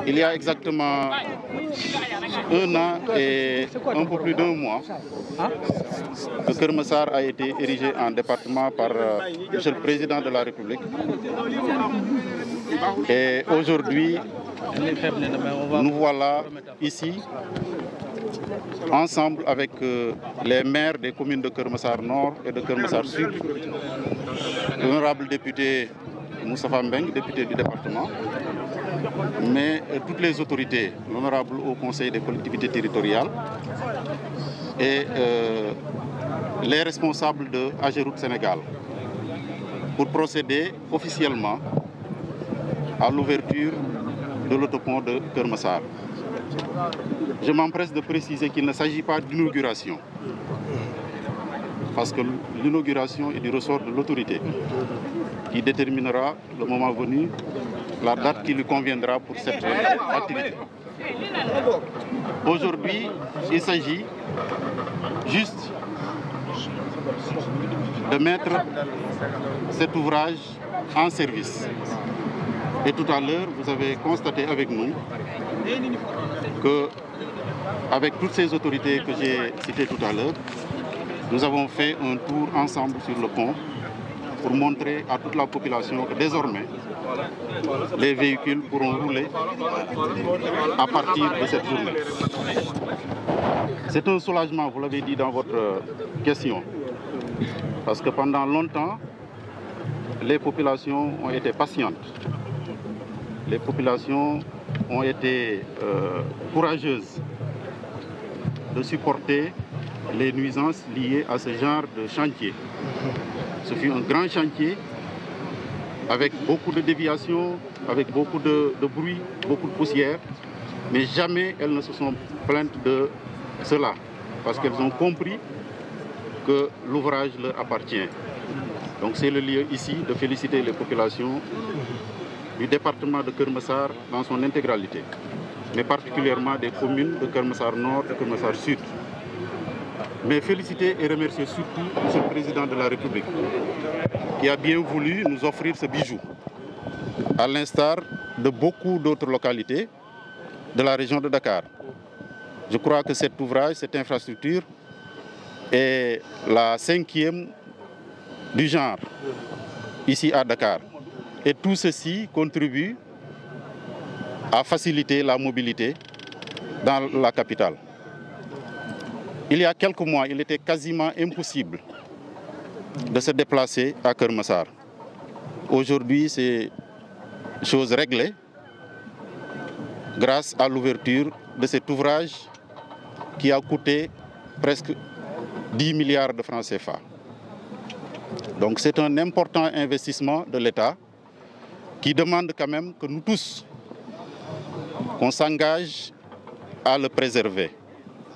Il y a exactement 1 an et un peu plus d'1 mois que Keur Massar a été érigé en département par Monsieur le Président de la République. Et aujourd'hui, nous voilà ici, ensemble avec les maires des communes de Keur Massar Nord et de Keur Massar Sud, l'honorable député Moustapha Mbeng, député du département, mais toutes les autorités, l'honorable Haut Conseil des collectivités territoriales et les responsables de AGEROUTE Sénégal pour procéder officiellement à l'ouverture de l'autopont de Keur Massar. Je m'empresse de préciser qu'il ne s'agit pas d'inauguration, parce que l'inauguration est du ressort de l'autorité qui déterminera le moment venu la date qui lui conviendra pour cette activité. Aujourd'hui, il s'agit juste de mettre cet ouvrage en service. Et tout à l'heure, vous avez constaté avec nous que, avec toutes ces autorités que j'ai citées tout à l'heure, nous avons fait un tour ensemble sur le pont pour montrer à toute la population que désormais, les véhicules pourront rouler à partir de cette journée. C'est un soulagement, vous l'avez dit dans votre question, parce que pendant longtemps, les populations ont été patientes. Les populations ont été courageuses de supporter les nuisances liées à ce genre de chantier. Ce fut un grand chantier avec beaucoup de déviations, avec beaucoup de bruit, beaucoup de poussière, mais jamais elles ne se sont plaintes de cela, parce qu'elles ont compris que l'ouvrage leur appartient. Donc c'est le lieu ici de féliciter les populations du département de Keur Massar dans son intégralité, mais particulièrement des communes de Keur Massar Nord et Keur Massar Sud. Mais féliciter et remercier surtout M. le Président de la République qui a bien voulu nous offrir ce bijou, à l'instar de beaucoup d'autres localités de la région de Dakar. Je crois que cet ouvrage, cette infrastructure est la 5e du genre ici à Dakar. Et tout ceci contribue à faciliter la mobilité dans la capitale. Il y a quelques mois, il était quasiment impossible de se déplacer à Keur Massar. Aujourd'hui, c'est chose réglée grâce à l'ouverture de cet ouvrage qui a coûté presque 10 milliards de francs CFA. Donc c'est un important investissement de l'État qui demande quand même que nous tous, qu'on s'engage à le préserver,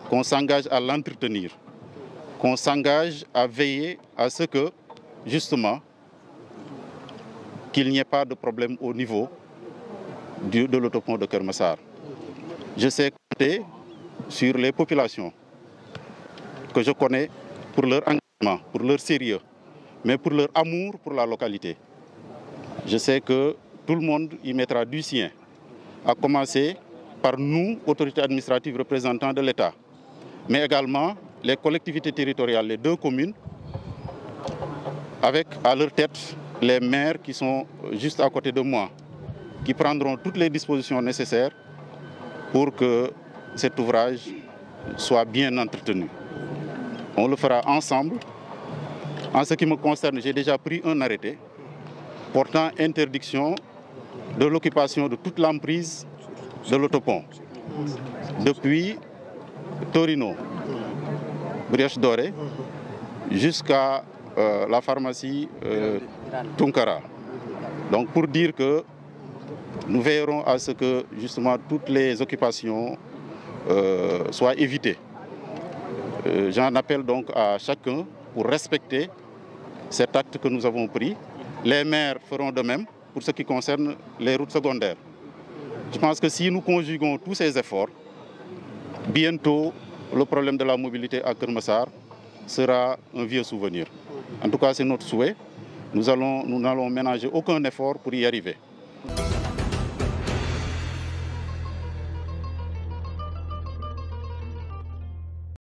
qu'on s'engage à l'entretenir, qu'on s'engage à veiller à ce que, justement, qu'il n'y ait pas de problème au niveau de l'autopont de Keur Massar. Je sais compter sur les populations que je connais pour leur engagement, pour leur sérieux, mais pour leur amour pour la localité. Je sais que tout le monde y mettra du sien, à commencer par nous, autorités administratives représentants de l'État, mais également les collectivités territoriales, les 2 communes, avec à leur tête les maires qui sont juste à côté de moi, qui prendront toutes les dispositions nécessaires pour que cet ouvrage soit bien entretenu. On le fera ensemble. En ce qui me concerne, j'ai déjà pris un arrêté portant interdiction de l'occupation de toute l'emprise de l'autopont, depuis Torino, Brioche Dorée, jusqu'à la pharmacie Tunkara. Donc pour dire que nous veillerons à ce que justement toutes les occupations soient évitées. J'en appelle donc à chacun pour respecter cet acte que nous avons pris. Les maires feront de même pour ce qui concerne les routes secondaires. Je pense que si nous conjuguons tous ces efforts, bientôt le problème de la mobilité à Keur Massar sera un vieux souvenir. En tout cas, c'est notre souhait. Nous n'allons ménager aucun effort pour y arriver.